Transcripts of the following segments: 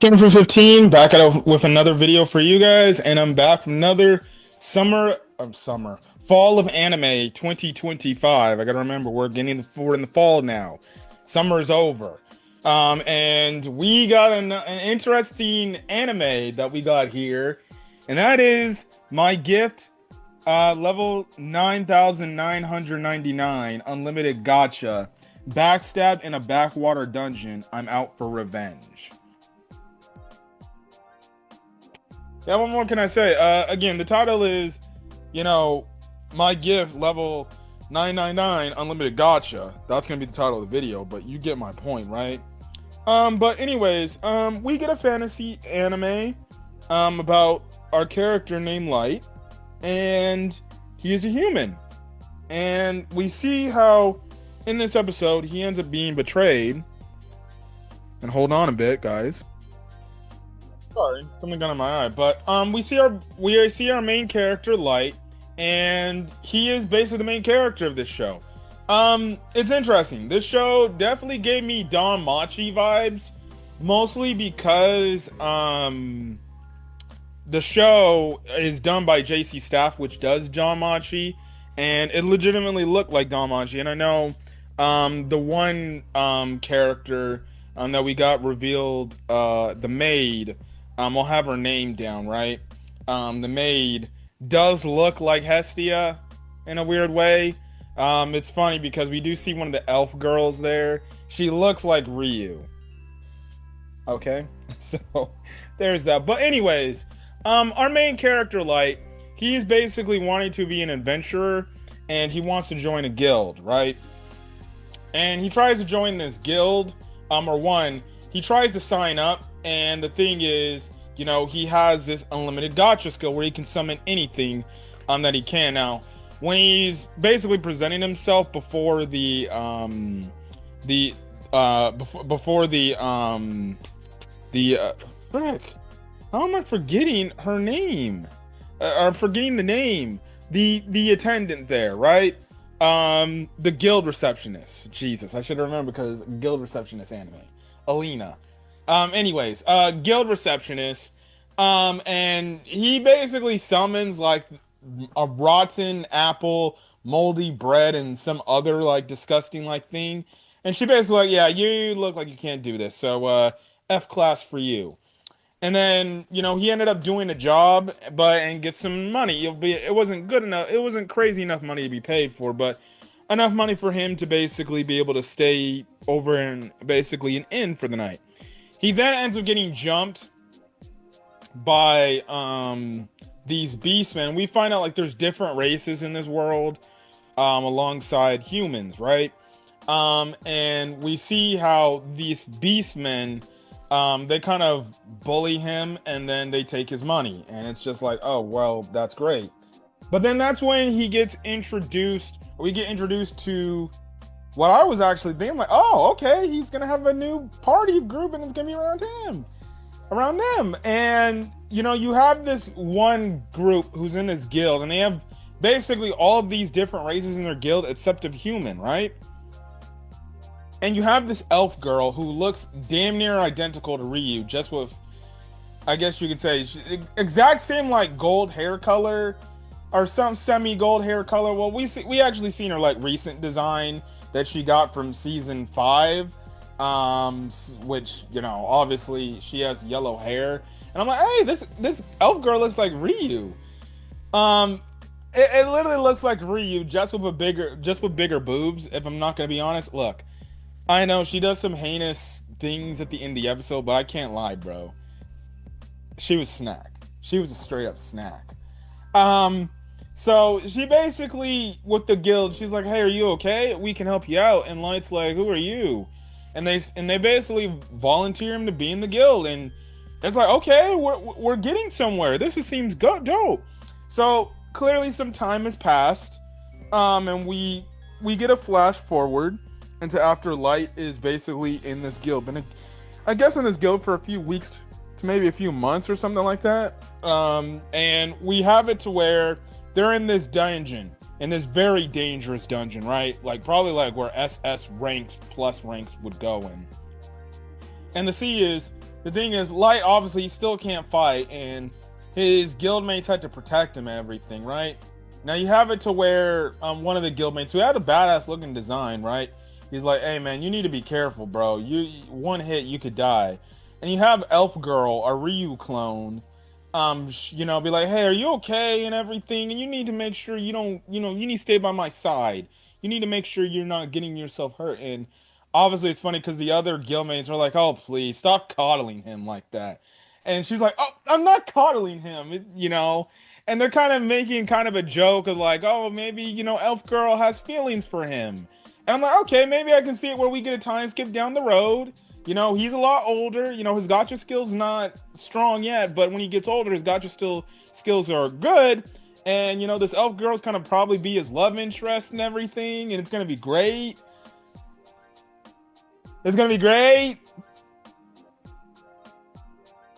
King for 15 back at with another video for you guys, and I'm back from another fall of anime 2025. I gotta remember we're in the fall now. Summer is over, and we got an interesting anime that we got here, and that is My Gift, level 9,999, unlimited gacha, backstabbed in a backwater dungeon. I'm out for revenge. Yeah, what more can I say? Again, the title is, My Gift level 999 unlimited gacha. That's gonna be the title of the video, but you get my point, right? But anyways, we get a fantasy anime, about our character named Light, and he is a human. And we see how, in this episode, he ends up being betrayed. And hold on a bit, guys. Sorry, something got in my eye. But we see our main character Light, and he is basically the main character of this show. It's interesting. This show definitely gave me Danmachi vibes, mostly because the show is done by JC Staff, which does Danmachi, and it legitimately looked like Danmachi. And I know the one character that we got revealed, the Maid. I'll have her name down, right? The Maid does look like Hestia in a weird way. It's funny because we do see one of the elf girls there. She looks like Ryuu. Okay, so there's that. But anyways, our main character, Light, he's basically wanting to be an adventurer, and he wants to join a guild, right? And he tries to join this guild, he tries to sign up, and the thing is, he has this unlimited gacha skill where he can summon anything that he can. Now, when he's basically presenting himself before the frick, how am I forgetting her name? Or forgetting the name? The attendant there, right? The guild receptionist. Jesus, I should remember because guild receptionist anime. Alina. Anyways, guild receptionist, and he basically summons like a rotten apple, moldy bread, and some other like disgusting like thing. And she basically like, yeah, you look like you can't do this, so F class for you. And then he ended up doing a job, and get some money. It wasn't good enough. It wasn't crazy enough money to be paid for, but enough money for him to basically be able to stay over in basically an inn for the night. He then ends up getting jumped by these beastmen. We find out like there's different races in this world, alongside humans, right? And we see how these beastmen, they kind of bully him, and then they take his money, and it's just like, oh well, that's great. But then that's when we get introduced to what I was actually thinking, like, oh, okay, he's gonna have a new party group, and it's gonna be around them. And you have this one group who's in this guild, and they have basically all of these different races in their guild except of human, right? And you have this elf girl who looks damn near identical to Ryuu, just with, I guess you could say, exact same like gold hair color, or some semi-gold hair color. Well, we actually seen her like recent design that she got from season 5, which obviously she has yellow hair, and I'm like, hey, this elf girl looks like Ryuu. It literally looks like Ryuu, just with bigger boobs. If I'm not gonna be honest, look, I know she does some heinous things at the end of the episode, but I can't lie, bro. She was snack. She was a straight up snack. So she basically, with the guild, she's like, hey, are you okay? We can help you out. And Light's like, who are you? And they basically volunteer him to be in the guild. And it's like, okay, we're getting somewhere. This seems dope. So clearly some time has passed. And we get a flash forward into after Light is basically in this guild. Been, I guess, in this guild for a few weeks to maybe a few months or something like that. And we have it to where they're in this dungeon, in this very dangerous dungeon, right? Like probably like where SS ranks plus ranks would go in. And the C is the thing is, Light obviously he still can't fight, and his guildmates had to protect him and everything, right? Now you have it to where one of the guildmates who had a badass looking design, right? He's like, "Hey man, you need to be careful, bro. You one hit, you could die." And you have Elf Girl, a Ryuu clone, be like, "Hey, are you okay and everything? And you need to make sure you don't, you need to stay by my side. You need to make sure you're not getting yourself hurt." And obviously, it's funny because the other guildmates are like, "Oh, please stop coddling him like that." And she's like, "Oh, I'm not coddling him, And they're kind of making kind of a joke of like, "Oh, maybe Elf Girl has feelings for him." And I'm like, okay, maybe I can see it where we get a time skip down the road. He's a lot older. His gacha skills not strong yet, but when he gets older, his gacha skills are good. And this elf girl's kind of probably be his love interest and everything, and it's gonna be great. It's gonna be great.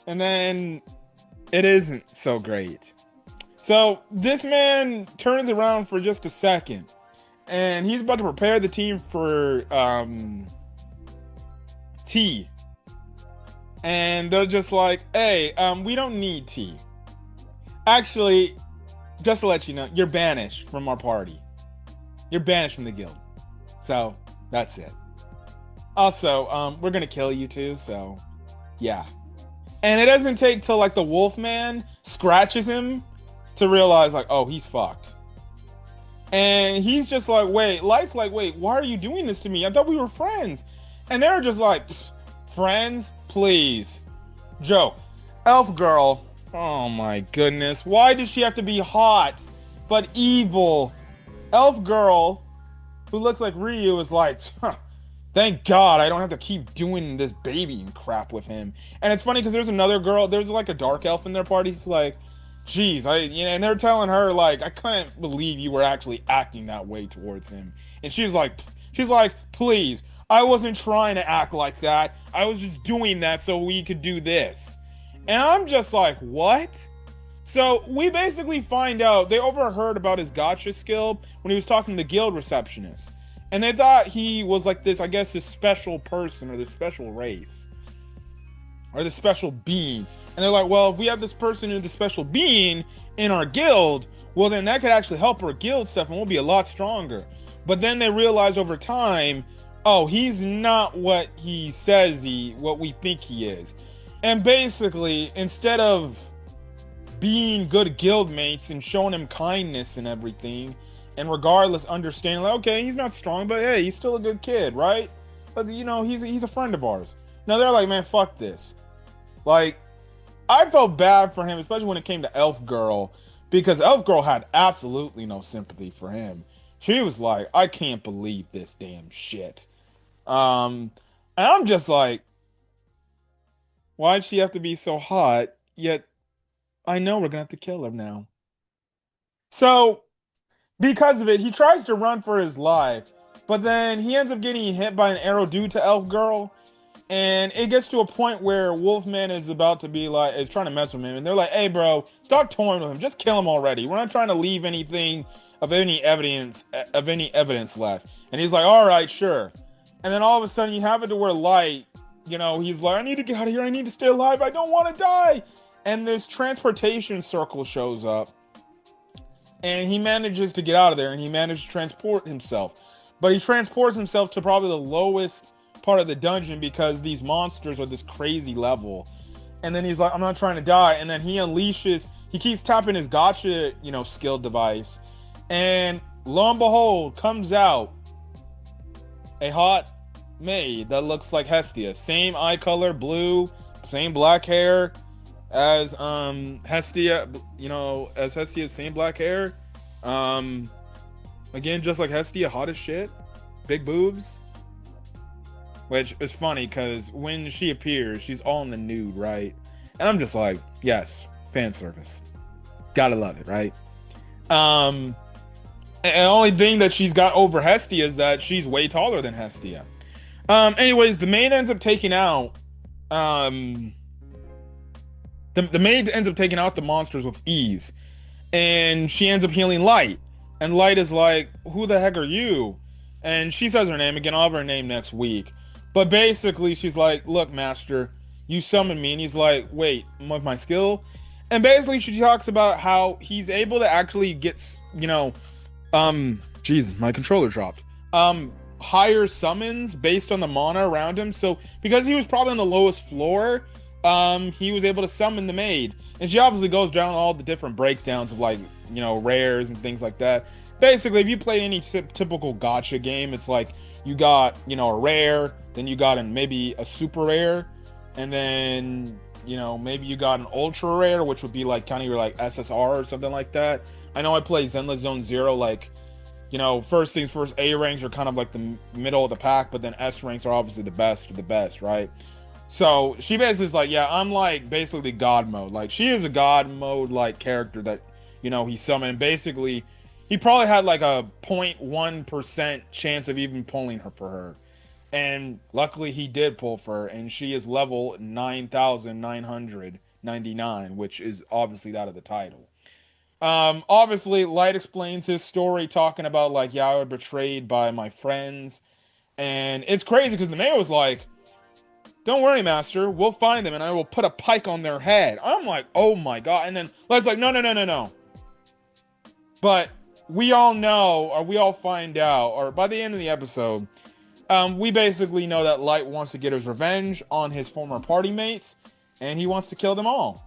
And then it isn't so great. So this man turns around for just a second, and he's about to prepare the team for tea. And they're just like, "Hey, we don't need tea. Actually, just to let you know, you're banished from our party. You're banished from the guild. So, that's it. Also, we're gonna kill you too, so yeah." And it doesn't take till like the wolf man scratches him to realize like, oh, he's fucked. And he's just like, wait, Light's like, "Wait, why are you doing this to me? I thought we were friends." And they're just like, "Friends? Please." Joe, Elf Girl, oh my goodness, why does she have to be hot but evil? Elf Girl, who looks like Ryuu, is like, "Thank God I don't have to keep doing this babying crap with him." And it's funny because there's another girl, there's like a dark elf in their party. She's like, "Geez, and they're telling her like, I couldn't believe you were actually acting that way towards him." And she's like, "Please, I wasn't trying to act like that. I was just doing that so we could do this." And I'm just like, what? So we basically find out they overheard about his gacha skill when he was talking to the guild receptionist. And they thought he was like this, I guess, this special person or this special race or this special being. And they're like, well, if we have this person and the special being in our guild, well, then that could actually help our guild stuff and we'll be a lot stronger. But then they realized over time, oh, he's not what he says what we think he is. And basically, instead of being good guildmates and showing him kindness and everything, and regardless understanding, like, okay, he's not strong, but hey, he's still a good kid, right? But he's a friend of ours. Now they're like, man, fuck this. Like, I felt bad for him, especially when it came to Elf Girl, because Elf Girl had absolutely no sympathy for him. She was like, "I can't believe this damn shit." And I'm just like, why'd she have to be so hot? Yet I know we're gonna have to kill her now. So because of it, he tries to run for his life, but then he ends up getting hit by an arrow due to Elf Girl. And it gets to a point where Wolfman is about to be like, is trying to mess with him. And they're like, "Hey, bro, stop toying with him. Just kill him already. We're not trying to leave anything of any evidence left." And he's like, "All right, sure." And then all of a sudden you have it to where Light, he's like, "I need to get out of here. I need to stay alive. I don't want to die." And this transportation circle shows up. And he manages to get out of there. And he manages to transport himself. But he transports himself to probably the lowest part of the dungeon because these monsters are this crazy level. And then he's like, "I'm not trying to die." And then he keeps tapping his gacha, skill device. And lo and behold, comes out a hot maid that looks like Hestia. Same eye color, blue, same black hair as Hestia, as Hestia, same black hair. Again, just like Hestia, hot as shit. Big boobs. Which is funny because when she appears, she's all in the nude, right? And I'm just like, yes, fan service. Gotta love it, right? And the only thing that she's got over Hestia is that she's way taller than Hestia. Anyways, the maid ends up taking out the maid ends up taking out the monsters with ease. And she ends up healing Light. And Light is like, "Who the heck are you?" And she says her name again. I'll have her name next week. But basically, she's like, "Look, Master, you summon me. And he's like, wait, with my skill? And basically she talks about how he's able to actually get, jeez, my controller dropped. Higher summons based on the mana around him. So because he was probably on the lowest floor, he was able to summon the Maid. And she obviously goes down all the different breakdowns of like, rares and things like that. Basically, if you play any typical gacha game, it's like you got, a rare, then you got maybe a super rare, and then, maybe you got an ultra rare, which would be like kind of your like SSR or something like that. I know I play Zenless Zone Zero, like, first things first, A ranks are kind of like the middle of the pack, but then S ranks are obviously the best of the best, right? So she basically is like, yeah, I'm like basically God mode. Like she is a God mode like character that, he summoned. Basically, he probably had like a 0.1% chance of even pulling her for her. And luckily he did pull for her, and she is level 9,999, which is obviously that of the title. Obviously, Light explains his story, talking about like, yeah, I was betrayed by my friends, and it's crazy because the mayor was like, "Don't worry, Master, we'll find them, and I will put a pike on their head." I'm like, "Oh my god!" And then Light's like, "No, no, no, no, no." But we all know, or we all find out, or by the end of the episode, we basically know that Light wants to get his revenge on his former party mates, and he wants to kill them all.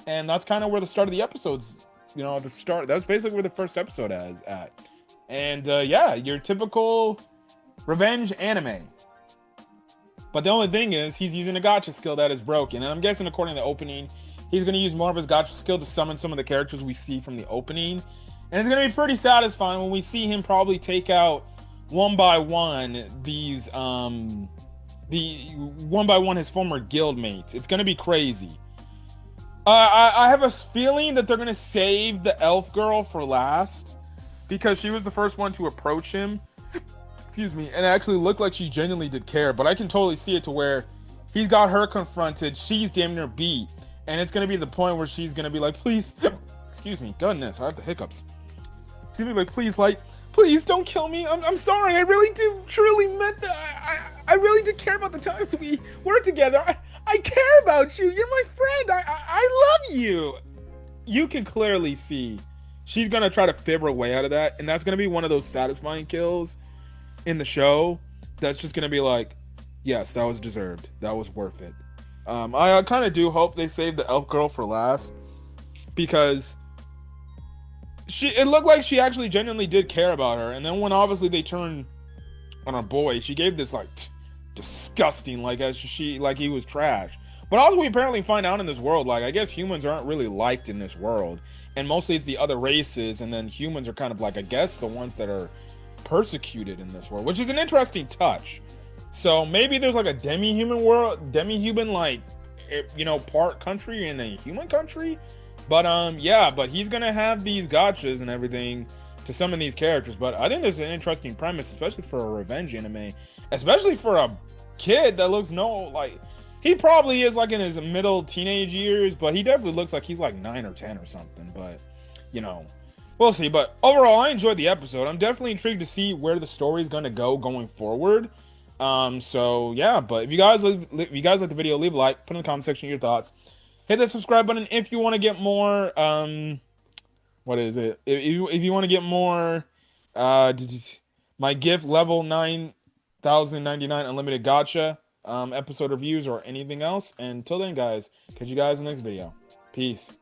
And that's kind of where the start of the episode's, that's basically where the first episode is at. And yeah, your typical revenge anime. But the only thing is, he's using a gacha skill that is broken. And I'm guessing, according to the opening, he's going to use more of his gacha skill to summon some of the characters we see from the opening. And it's going to be pretty satisfying when we see him probably take out one by one his former guild mates. It's going to be crazy. I have a feeling that they're going to save the elf girl for last, because she was the first one to approach him. Excuse me. And it actually looked like she genuinely did care. But I can totally see it to where he's got her confronted. She's damn near beat. And it's going to be the point where she's going to be like, please. Excuse me. Goodness, I have the hiccups. She's going to be like, please, Light. Please don't kill me. I'm sorry. I really do truly meant that. I really did care about the times we were together. I care about you. You're my friend. I love you. You can clearly see she's going to try to fib her way out of that. And that's going to be one of those satisfying kills in the show that's just going to be like, yes, that was deserved. That was worth it. I kind of do hope they save the elf girl for last, because it looked like she actually genuinely did care about her. And then when obviously they turned on her boy, she gave this like disgusting, like, as she like he was trash. But also, we apparently find out in this world, like, I guess humans aren't really liked in this world, and mostly it's the other races, and then humans are kind of like, I guess, the ones that are persecuted in this world, which is an interesting touch. So maybe there's like a demi-human world, like, part country and a human country. But yeah, but he's gonna have these gachas and everything to summon these characters. But I think there's an interesting premise, especially for a revenge anime, especially for a kid that looks he probably is like in his middle teenage years, but he definitely looks like he's like 9 or 10 or something. But we'll see. But overall, I enjoyed the episode. I'm definitely intrigued to see where the story is gonna go going forward. So yeah, but if you guys like the video, leave a like, put in the comment section your thoughts. Hit that subscribe button if you want to get more, what is it? If you want to get more, my gift level 9,099 unlimited gacha, episode reviews or anything else. And until then, guys, catch you guys in the next video. Peace.